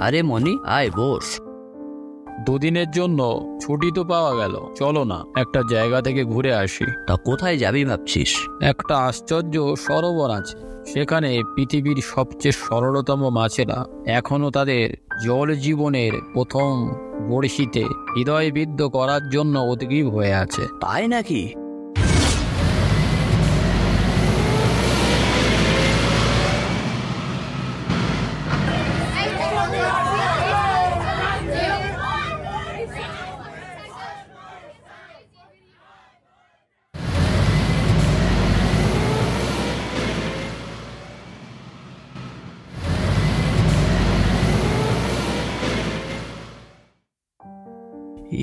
আরে মনি, আয় বস। দুদিনের জন্য ছুটি তো পাওয়া গেল, চলো না একটা জায়গা থেকে ঘুরে আসি। তা কোথায় যাবি ভাবছিস? একটা আশ্চর্য সরোবর আছে, সেখানে পৃথিবীর সবচেয়ে সরলতম মাছেরা এখনো তাদের জল জীবনের প্রথম বড়শিতে হৃদয়বিদ্ধ করার জন্য উদগ্রীব হয়ে আছে। তাই নাকি?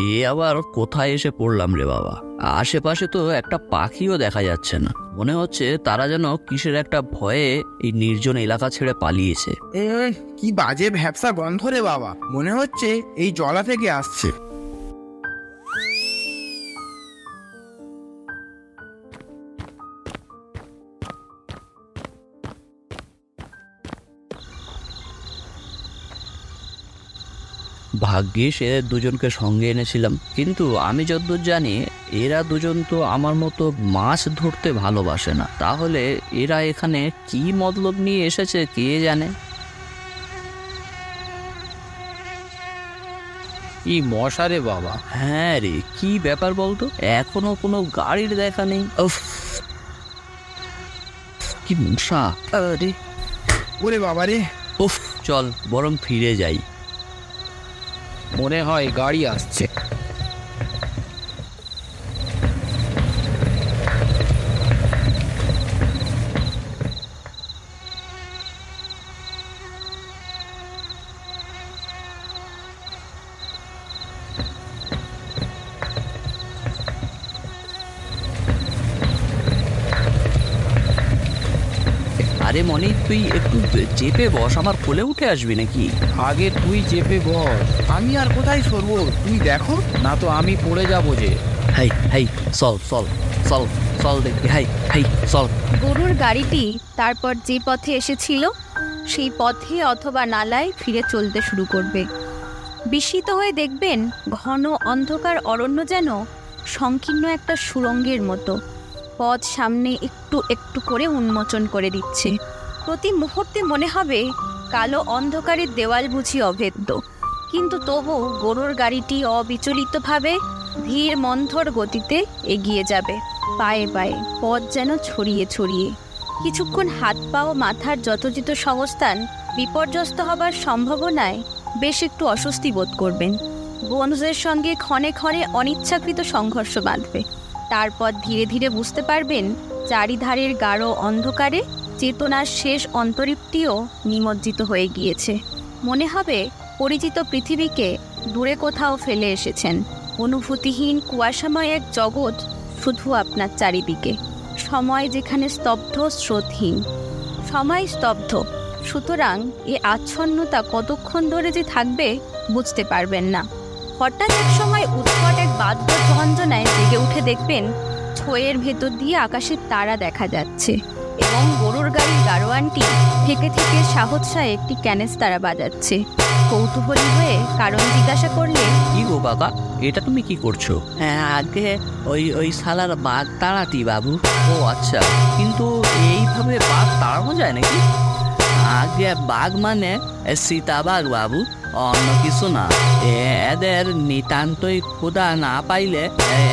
এ আবার কোথায় এসে পড়লাম রে বাবা? আশেপাশে তো একটা পাখিও দেখা যাচ্ছে না। মনে হচ্ছে তারা যেন কিসের একটা ভয়ে এই নির্জন এলাকা ছেড়ে পালিয়েছে। কি বাজে ভ্যাপসা গন্ধ রে বাবা, মনে হচ্ছে এই জলা থেকে আসছে। ভাগ্যিস এদের দুজনকে সঙ্গে এনেছিলাম, কিন্তু আমি যতদূর জানি এরা দুজন তো আমার মতো মাছ ধরতে ভালোবাসে না। তাহলে এরা এখানে কি মতলব নিয়ে এসেছে কে জানে। কি মশা রে বাবা! হ্যাঁ রে, কি ব্যাপার বলতো, এখনো কোনো গাড়ির দেখা নেই। উফ, কি মশা! আরে ওরে বাবা রে! উফ, চল বরং ফিরে যাই। মনে হয় গাড়ি আসছে। আরে মনি, তুই একটু চেপে বস, আমার কোলে উঠে আসবি নাকি? আগে তুই চেপে বস। আমি আর কোথায় সরবো, তুমি দেখো না তো আমি পড়ে যাবো যে। হাই হাই, চল চল চল চল দেখি, হাই হাই চল। গরুর গাড়িটি তারপর যে পথে এসেছিল সেই পথে অথবা নালায় ফিরে চলতে শুরু করবে। বিস্মিত হয়ে দেখবেন ঘন অন্ধকার অরণ্য যেন সংকীর্ণ একটা সুড়ঙ্গের মতো পথ সামনে একটু একটু করে উন্মোচন করে দিচ্ছে। প্রতি মুহূর্তে মনে হবে কালো অন্ধকারের দেওয়াল বুঝি অভেদ্য, কিন্তু তবু গরুর গাড়িটি অবিচলিতভাবে ধীর মন্থর গতিতে এগিয়ে যাবে, পায়ে পায়ে পথ যেন ছড়িয়ে ছড়িয়ে। কিছুক্ষণ হাত পা ও মাথার যথোচিত সংস্থান বিপর্যস্ত হবার সম্ভাবনায় বেশ একটু অস্বস্তি বোধ করবেন। বন্ধুদের সঙ্গে ক্ষণে ক্ষণে অনিচ্ছাকৃত সংঘর্ষ বাঁধবে। তারপর ধীরে ধীরে বুঝতে পারবেন চারিধারের গাঢ় অন্ধকারে চেতনার শেষ অন্তরীপটিও নিমজ্জিত হয়ে গিয়েছে। মনে হবে পরিচিত পৃথিবীকে দূরে কোথাও ফেলে এসেছেন। অনুভূতিহীন কুয়াশাময় এক জগৎ শুধু আপনার চারিদিকে। সময় যেখানে স্তব্ধ, স্রোতহীন। সময় স্তব্ধ, সুতরাং এ আচ্ছন্নতা কতক্ষণ ধরে যে থাকবে বুঝতে পারবেন না। হঠাৎ এক সময় উৎকট এক বাদ্য ঝঞ্ঝনায় জেগে উঠে দেখবেন ছয়ের ভেতর দিয়ে আকাশের তারা দেখা যাচ্ছে এবং গরুর গাড়ির গাড়োয়ানটি থেকে থেকে সাহসে একটি ক্যানেস্তারা বাজাচ্ছে। কৌতূহলী হয়ে কারণ জিজ্ঞাসা করলে, কি গো বাবা, এটা তুমি কি করছো? হ্যাঁ, আগে ওই ওই শালার বাঘ তাড়াতি বাবু। ও আচ্ছা, কিন্তু এইভাবে বাঘ তাড়ানো যায় নাকি? আগে বাঘ মানে সীতাবাঘ বাবু, অন্য কিছু না। এদের নিতান্তই ক্ষুধা না পাইলে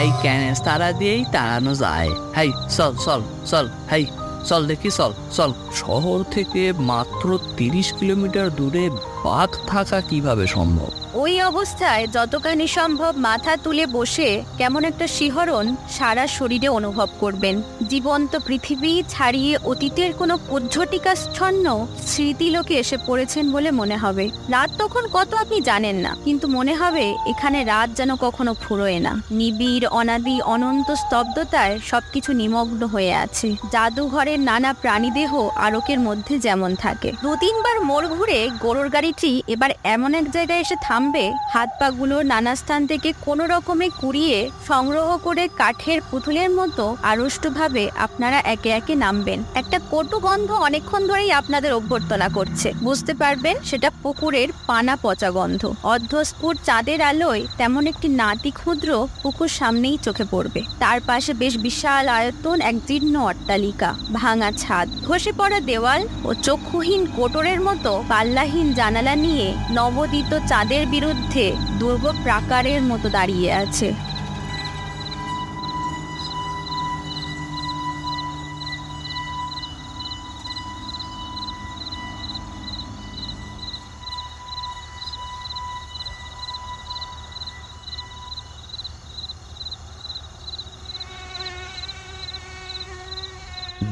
এই ক্যানেস্তারা দিয়েই তাড়ানো যায়। হাই চল চল চল, হাই চল দেখি, চল চল। শহর থেকে মাত্র 30 কিলোমিটার দূরে বাঘ থাকা কিভাবে সম্ভব? ওই অবস্থায় যতখানি সম্ভব মাথা তুলে বসে কেমন একটা শিহরণ সারা শরীরে অনুভব করবেন। জীবন্ত পৃথিবী ছাড়িয়ে অতীতের কোনো পদ্ধতিকাচ্ছন্ন স্মৃতিলোকে এসে পড়েছেন বলে মনে হবে। রাত তখন কত আপনি জানেন না, কিন্তু মনে হবে এখানে রাত যেন কখনো ফুরোয় না। নিবিড় অনাদি অনন্ত স্তব্ধতায় সবকিছু নিমগ্ন হয়ে আছে। জাদুঘরের নানা প্রাণীদেহ আরকের মধ্যে যেমন থাকে। 2-3 বার মোড় ঘুরে গরুর গাড়িটি এবার এমন এক জায়গায় এসে থামবে, হাত পাগুলো নানা স্থান থেকে কোনো রকমে কুড়িয়ে সংগ্রহ করে কাঠের পুতুলের মতো আড়ষ্টভাবে আপনারা একে একে নামবেন। একটা কটু গন্ধ অনেকক্ষণ ধরেই আপনাদের অভ্যর্থনা করছে। বুঝতে পারবেন সেটা পুকুরের পানা পচা গন্ধ। অর্ধস্ফুট চাঁদের আলোয় তেমন একটি নাতি ক্ষুদ্র পুকুর সামনেই চোখে পড়বে। তার পাশে বেশ বিশাল আয়তন এক জীর্ণ অট্টালিকা, ভাঙা ছাদ, ধসে পড়া দেওয়াল ও চক্ষুহীন কোটরের মতো পাল্লাহীন জানালা নিয়ে নবোদিত চাঁদের বিরুদ্ধে দুর্গ প্রাকারের মতো দাঁড়িয়ে আছে।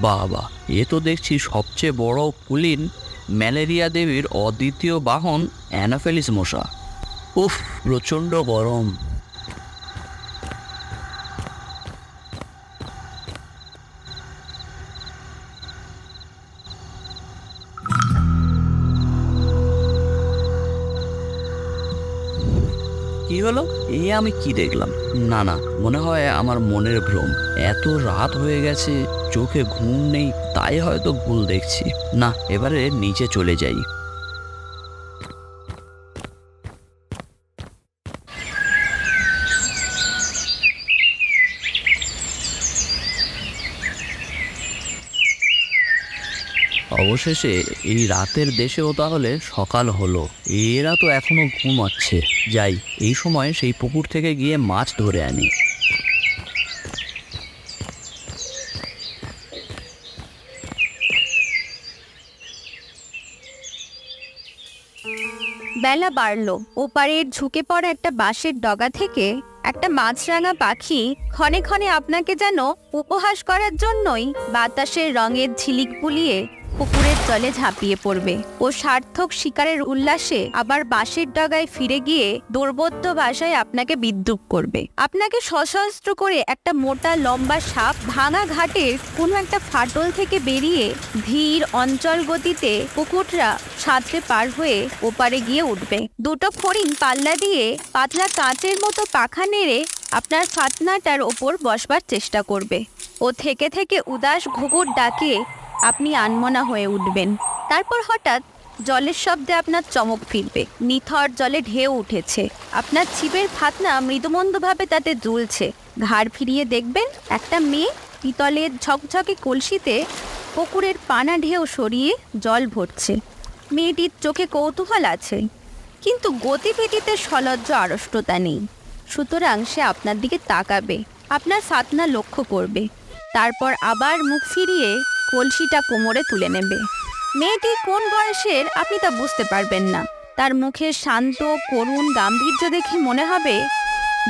বাবা, এ তো দেখছি সবচেয়ে বড় কুলীন ম্যালেরিয়া দেবীর অদ্বিতীয় বাহন অ্যানাফেলিস মশা। উফ, প্রচণ্ড গরম। কি হলো? আমি কি দেখলাম? না না, মনে হয় আমার মনের ভ্রম। এত রাত হয়ে গেছে, চোখে ঘুম নেই, তাই হয়তো ভুল দেখছি। না, এবারে নিচে চলে যাই। অবশেষে এই রাতের দেশেও তাহলে সকাল হলো। এরা তো এখনো ঘুমাচ্ছে। যাই, এই সময় সেই পুকুর থেকে গিয়ে মাছ ধরে আনি। বেলা বাড়লো। ওপারের ঝুঁকে পড়া একটা বাঁশের ডগা থেকে একটা মাছরাঙা পাখি ক্ষণে ক্ষণে আপনাকে যেন উপহাস করার জন্যই বাতাসের রঙের ঝিলিক বুলিয়ে পুকুরের জলে ঝাঁপিয়ে পড়বে ও সার্থক শিকারের উল্লাসে আবার বাঁশের ডগায় ফিরে গিয়ে দুর্বোধ্য ভাষায় আপনাকে বিদ্রূপ করবে। আপনাকে সশস্ত্র করে একটা মোটা লম্বা সাপ ভাঙা ঘাটের কোনো একটা ফাটল থেকে বেরিয়ে ধীর অঞ্চল গতিতে পুকুরটা সাঁতরে পার হয়ে ওপারে গিয়ে উঠবে। দুটো ফড়িং পাল্লা দিয়ে পাতলা কাঁচের মতো পাখা নেড়ে আপনার ফাতনাটার ওপর বসবার চেষ্টা করবে ও থেকে থেকে উদাস ঘুঘুর ডাকে আপনি আনমনা হয়ে উঠবেন। তারপর হঠাৎ জলের শব্দে আপনার চমক ফিরবে। নিথর জলে ঢেউ উঠেছে, আপনার ছিপের ফাতনা মৃদুমন্দভাবে তাতে দুলছে। ঘাড় ফিরিয়ে দেখবেন একটা মেয়ে পিতলের ঝকঝকে কলসিতে পুকুরের পানা ঢেউ সরিয়ে জল ভরছে। মেয়েটির চোখে কৌতূহল আছে, কিন্তু গতিবিধিতে সলজ্জ আড়ষ্টতা নেই। সুতরাং সে আপনার দিকে তাকাবে, আপনার ফাতনা লক্ষ্য করবে, তারপর আবার মুখ ফিরিয়ে কলসিটা কোমরে তুলে নেবে। মেয়েটি কোন বয়সের আপনি তা বুঝতে পারবেন না। তার মুখের শান্ত করুণ গাম্ভীর্য দেখে মনে হবে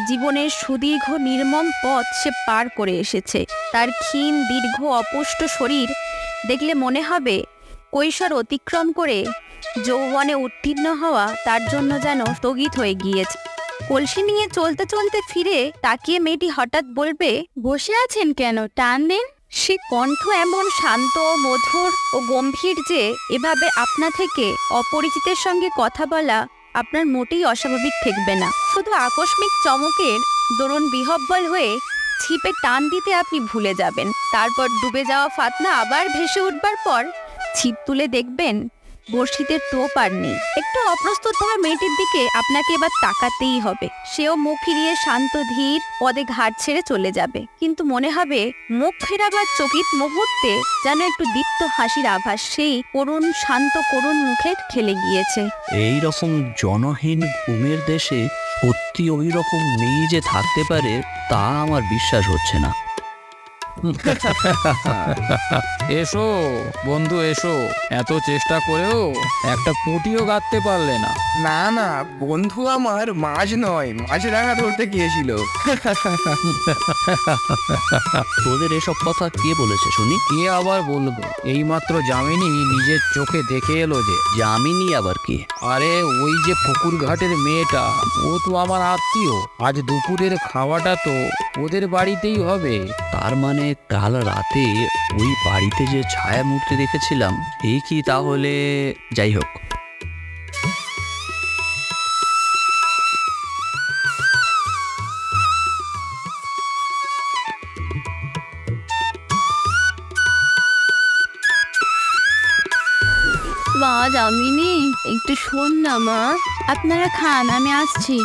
জীবনের সুদীর্ঘ নির্মম পথ সে পার করে এসেছে। তার ক্ষীণ দীর্ঘ অপুষ্ট শরীর দেখলে মনে হবে কৈশোর অতিক্রম করে যৌবনে উত্তীর্ণ হওয়া তার জন্য যেন স্থগিত হয়ে গিয়েছে। কলসি নিয়ে চলতে চলতে ফিরে তাকিয়ে মেয়েটি হঠাৎ বলবে, বসে আছেন কেন, টান দিন। সে কণ্ঠ এমন শান্ত মধুর ও গম্ভীর যে এভাবে আপনা থেকে অপরিচিতের সঙ্গে কথা বলা আপনার মোটেই অস্বাভাবিক ঠেকবে না। শুধু আকস্মিক চমকের দরুন বিহ্বল হয়ে ছিপে টান দিতে আপনি ভুলে যাবেন। তারপর ডুবে যাওয়া ফাতনা আবার ভেসে উঠবার পর ছিপ তুলে দেখবেন বড়শিতে টোপ আর নেই। একটু অপ্রস্তুত হওয়া মেয়েটির দিকে আপনাকে এবার তাকাতেই হবে। সেও মুখ ফিরিয়ে শান্ত ধীর পদে ঘাট ছেড়ে চলে যাবে, কিন্তু মনে হবে মুখ ফেরাবার চকিত মুহূর্তে যেন একটু দীপ্ত হাসির আভাস সেই করুণ শান্ত করুণ মুখে খেলে গিয়েছে। এই রকম জনহীন ঘুমের দেশে সত্যি ওই রকম মেয়ে যে থাকতে পারে তা আমার বিশ্বাস হচ্ছে না। এসো বন্ধু, এসো। এত চেষ্টা করেও একটা পুঁটিও গাঁথতে পারলে না। না না, বন্ধু আমার মাছ নয়, মাছরাঙা ধরতে গিয়েছিল। তোদের এসব কথা কে বলেছে শুনি? কে আবার বলবো, এইমাত্র যামিনী নিজের চোখে দেখে এলো যে। যামিনী আবার কে? আরে ওই যে পুকুর ঘাটের মেয়েটা, ও তো আমার আত্মীয়। আজ দুপুরের খাওয়াটা তো ওদের বাড়িতেই হবে। তার মানে কাল রাতে ওই বাড়িতে যে ছায়া মূর্তি দেখেছিলাম এই কি তাহলে? যাই হোক, মা যামিনী, একটু শোন না মা। আপনারা খান, আমি আসছি।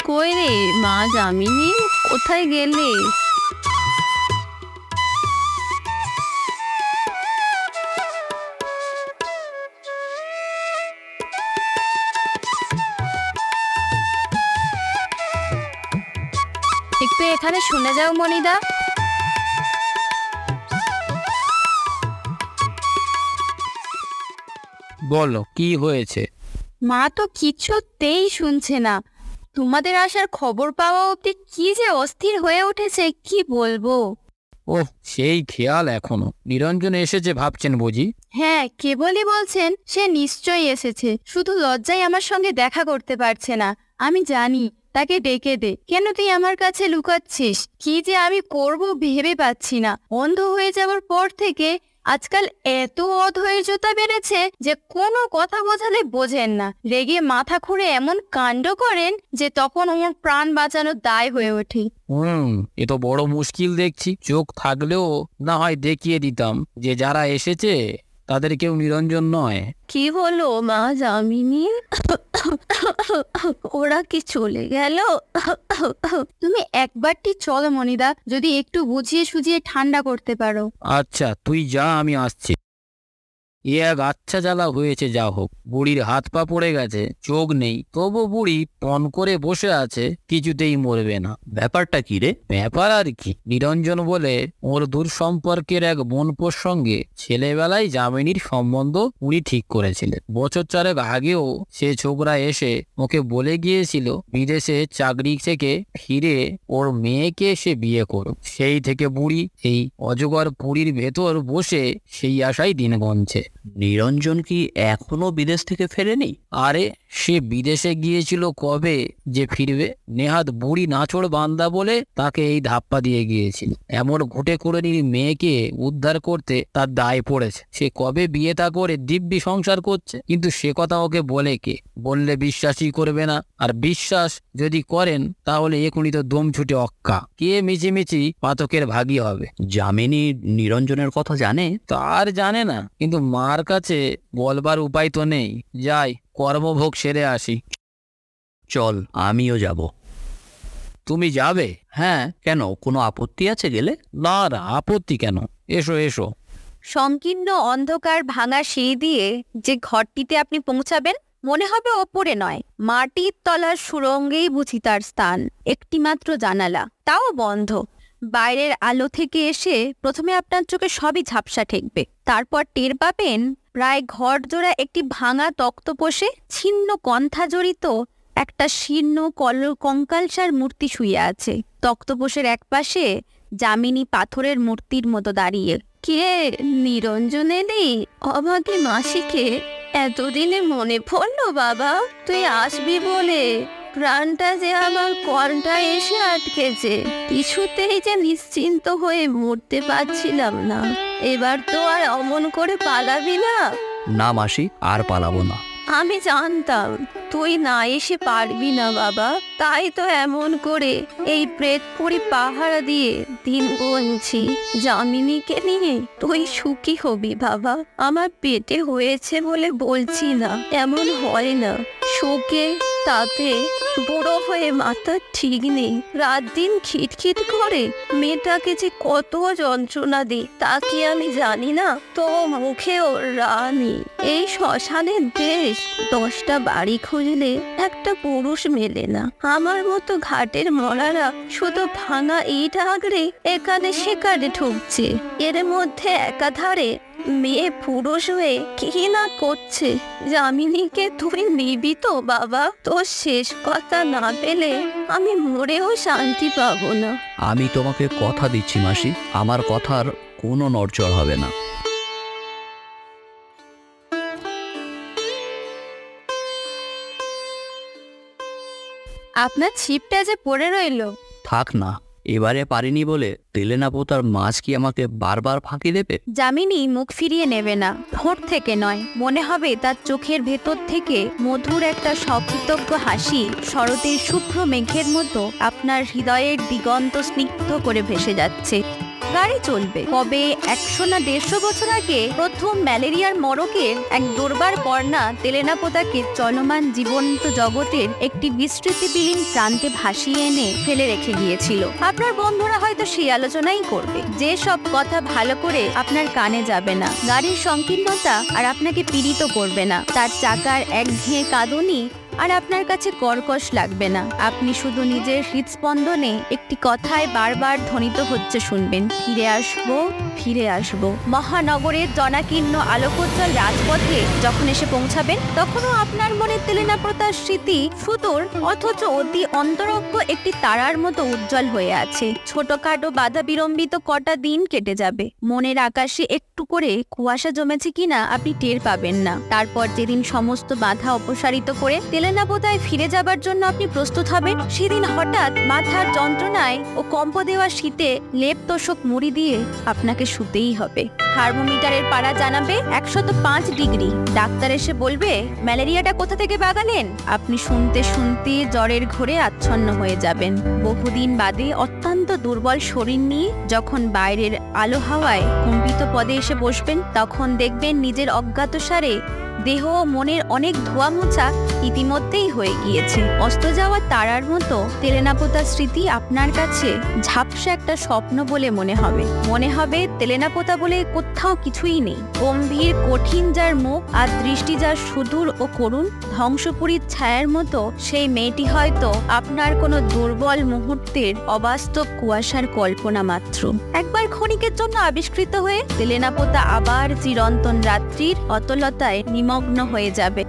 কই রে মা যামিনী, কোথায় গেলে? একটু এখানে শুনে যাও মনিদা। বলো কি হয়েছে? মা তো কিছুতেই শুনছে না। তোমাদের আসার খবর পাওয়া অবধি কি যে অস্থির হয়ে উঠেছে, কি বলবো। ওহ, সেই খেয়াল এখনো। নিরঞ্জন এসেছে ভাবছেন বুঝি? হ্যাঁ, কেবলই বলছেন সে নিশ্চয়ই এসেছে, শুধু লজ্জায় আমার সঙ্গে দেখা করতে পারছে না। আমি জানি, তাকে ডেকে দে। কেন তুই আমার কাছে লুকাচ্ছিস? কি যে আমি করব ভেবে পাচ্ছি না। অন্ধ হয়ে যাওয়ার পর থেকে আজকাল এত অধৈর্যতা বেড়েছে যে কোনো কথা বোঝালে বোঝেন না। রেগে মাথা খুঁড়ে এমন কাণ্ড করেন যে তখন আমার প্রাণ বাঁচানোর দায় হয়ে ওঠে। এ তো বড় মুশকিল দেখছি। চোখ থাকলেও না হয় দেখিয়ে দিতাম যে যারা এসেছে তাদের কেউ নিরঞ্জন নয়। কি হলো মা যামিনী? ওরা কি চলে গেল? তুমি একবারটি চলো মনিদা, যদি একটু বুঝিয়ে সুঝিয়ে ঠান্ডা করতে পারো। আচ্ছা তুই যা, আমি আসছি। এ এক আচ্ছা জ্বালা হয়েছে। যা হোক, বুড়ির হাত পা পড়ে গেছে, চোখ নেই, তবু বুড়ি পণ করে বসে আছে, কিছুতেই মরবে না। ব্যাপারটা কি রে? ব্যাপার আর কি, নিরঞ্জন বলে ওর দূর সম্পর্কের এক বোনপোর সঙ্গে ছেলেবেলায় যামিনীর সম্বন্ধ উনি ঠিক করেছিলেন। বছর 4 আগেও সে ছোকরা এসে ওকে বলে গিয়েছিল বিদেশে চাকরি থেকে ফিরে ওর মেয়েকে সে বিয়ে করুক। সেই থেকে বুড়ি এই অজগর পুরীর ভেতর বসে সেই আশায় দিন গুনছে। নিরঞ্জন কি এখনো বিদেশ থেকে ফেরেনি? আরে সে বিদেশে গিয়েছিল কবে যে ফিরবে? নেহাত বুড়ি নাছোড় বান্দা বলে তাকে এই ধাপ্পা দিয়ে গিয়েছিল। এমন ঘুটে কুড়েনির মেয়েকে উদ্ধার করতে তার দায় পড়েছে। সে কবে বিয়েটা করে দিব্যি সংসার করছে, কিন্তু সে কথা ওকে বলে কে? বললে বিশ্বাসই করবে না। আর বিশ্বাস যদি করেন তাহলে এখনই তো দম ছুটে অক্কা। কে মিছিমিছি পাতকের ভাগী হবে? যামিনী নিরঞ্জনের কথা জানে? তার জানে না, কিন্তু মার কাছে বলবার উপায় তো নেই। যাই, কর্মভোগ সেরে আসি। চল, আমিও যাব। তুমি যাবে? হ্যাঁ, কেন, কোনো আপত্তি আছে গেলে? না না, আপত্তি কেন, এসো এসো। সংকীর্ণ অন্ধকার ভাঙা সিঁড়ি দিয়ে যে ঘরটিতে আপনি পৌঁছাবেন, মনে হবে ওপরে নয়, মাটির তলার সুড়ঙ্গেই বুঝি তার স্থান। একটি মাত্র জানালা, তাও বন্ধ। বাইরের আলো থেকে এসে প্রথমে আপনার চোখে সবই ঝাপসা ঠেকবে। তারপর টের পাবেন প্রায় ঘরজোড়া একটি ভাঙা তক্তপোষে ছিন্ন কন্থা জড়িত একটা শীর্ণ কঙ্কালসার মূর্তি শুয়ে আছে। তক্তপোষের একপাশে যামিনী পাথরের মূর্তির মতো দাঁড়িয়ে। কে নিরঞ্জন এলি? অভাগী মাসিকে এতদিনে মনে পড়লো বাবা? তুই আসবি বলে প্রাণটা যে আমার কলটা এসে আটকেছে। কিছুতেই যে নিশ্চিন্ত হয়ে মরতে পারছিলাম না। এবার তো আর অমন করে পালাবি না? না মাসি, আর পালাবো না। আমি জানতাম তুই না এসে পারবি না বাবা, তাই তো এমন করে এই প্রেতপুরি পাহারা দিয়ে দিন গুনছি। যামিনীকে নিয়ে তুই সুখী হবি বাবা। আমার পেটে হয়েছে বলে বলছি না, এমন হয় না। শোকে তাতে বুড়ো হয়ে মাথা ঠিক নেই, রাত দিন খিটখিট করে। মেয়েটাকে যে কত যন্ত্রণা দিই তা কি আমি জানি না? তো মুখেও রানী। এই শ্মশানের দেশ, 10টা বাড়ি খুঁজলে একটা পুরুষ মেলে না। আমার মতো ঘাটের মরারা শুধু ভাঙা ইট আগড়ে এখানে সেখানে ঠুকছে। এর মধ্যে একাধারে মেয়ে পুরুষ হয়ে কি না করছে। যামিনীকে তুই নিবি তো বাবা? তোর শেষ কথা না পেলে আমি মরেও শান্তি পাবো না। আমি তোমাকে কথা দিচ্ছি মাসি, আমার কথার কোনো নড়চড় হবে না। আপনার ছিপটা যে পড়ে রইল। থাক না, এবারে পারিনি বলে তেলেনা পোতার মাছ কি আমাকে বারবার ফাঁকি দেবে? যামিনী মুখ ফিরিয়ে নেবে না, ঠোঁট থেকে নয়, মনে হবে তার চোখের ভেতর থেকে মধুর একটা সকৃতজ্ঞ হাসি শরতের শুভ্র মেঘের মতো আপনার হৃদয়ের দিগন্ত স্নিগ্ধ করে ভেসে যাচ্ছে। গাড়ি চলবে। কবে 100 না 150 বছর আগে প্রথম ম্যালেরিয়ার মরকের এক দুর্বার বর্ণা তেলেনাপোতাকে চলমান জীবন্ত জগতের একটি বিস্তৃতিবিলীন প্রান্তে ভাসিয়ে এনে ফেলে রেখে গিয়েছিল। আপনার বন্ধুরা হয়তো সেই আলোচনাই করবে, যে সব কথা ভালো করে আপনার কানে যাবে না। গাড়ির সংকীর্ণতা আর আপনাকে পীড়িত করবে না, তার চাকার একঘেয়ে কাঁদুনি আর আপনার কাছে কর্কশ লাগবে না। আপনি শুধু নিজের হৃদস্পন্দনে একটি কথায় বারবার ধ্বনিত হচ্ছে শুনবেন, ফিরে আসবো, ফিরে আসবো। মহানগরের জনাকীর্ণ আলোকোজ্জ্বল রাজপথে যখন এসে পৌঁছাবেন, তখনও আপনার মনে তেলেনাপোতার স্মৃতি সুদূর অথচ অতি অন্তরঙ্গ একটি তারার মতো উজ্জ্বল হয়ে আছে। ছোটখাটো বাধা বিলম্বিত কটা দিন কেটে যাবে, মনের আকাশে একটু করে কুয়াশা জমেছে কিনা আপনি টের পাবেন না। তারপর যেদিন সমস্ত বাধা অপসারিত করে তেলেনাপোতায় ফিরে যাবার জন্য আপনি প্রস্তুত হবেন, সেদিন হঠাৎ মাথার যন্ত্রণায় ও কম্প দেওয়া শীতে লেপ তোষক মুড়ি দিয়ে আপনাকে শুতেই হবে। থার্মোমিটারের পারা জানাবে 105 ডিগ্রি। ডাক্তার এসে বলবে, ম্যালেরিয়াটা কোথা থেকে বাগালেন? আপনি শুনতে শুনতে জ্বরের ঘোরে আচ্ছন্ন হয়ে যাবেন। বহুদিন বাদে অত্যন্ত দুর্বল শরীর নিয়ে যখন বাইরের আলো হাওয়ায় কম্পিত পদে এসে বসবেন, তখন দেখবেন নিজের অজ্ঞাতসারে দেহ ও মনের অনেক ধোয়া মোছা ইতিমধ্যেই হয়ে গিয়েছে। অস্ত যাওয়া তারার মতো তেলেনাপোতার স্মৃতি আপনার কাছে ঝাপসা একটা স্বপ্ন বলে মনে হবে তেলেনাপোতা বলে কোথাও কিছুই নেই। গম্ভীর কঠিন যার মুখ আর দৃষ্টি যার সুদূর ও করুণ, ধ্বংসপুরীর ছায়ার মতো সেই মেয়েটি হয়তো আপনার কোনো দুর্বল মুহূর্তের অবাস্তব কুয়াশার কল্পনা মাত্র। একবার ক্ষণিকের জন্য আবিষ্কৃত হয়ে তেলেনাপোতা আবার চিরন্তন রাত্রির অতলতায় নিমগ্ন হয়ে যাবে।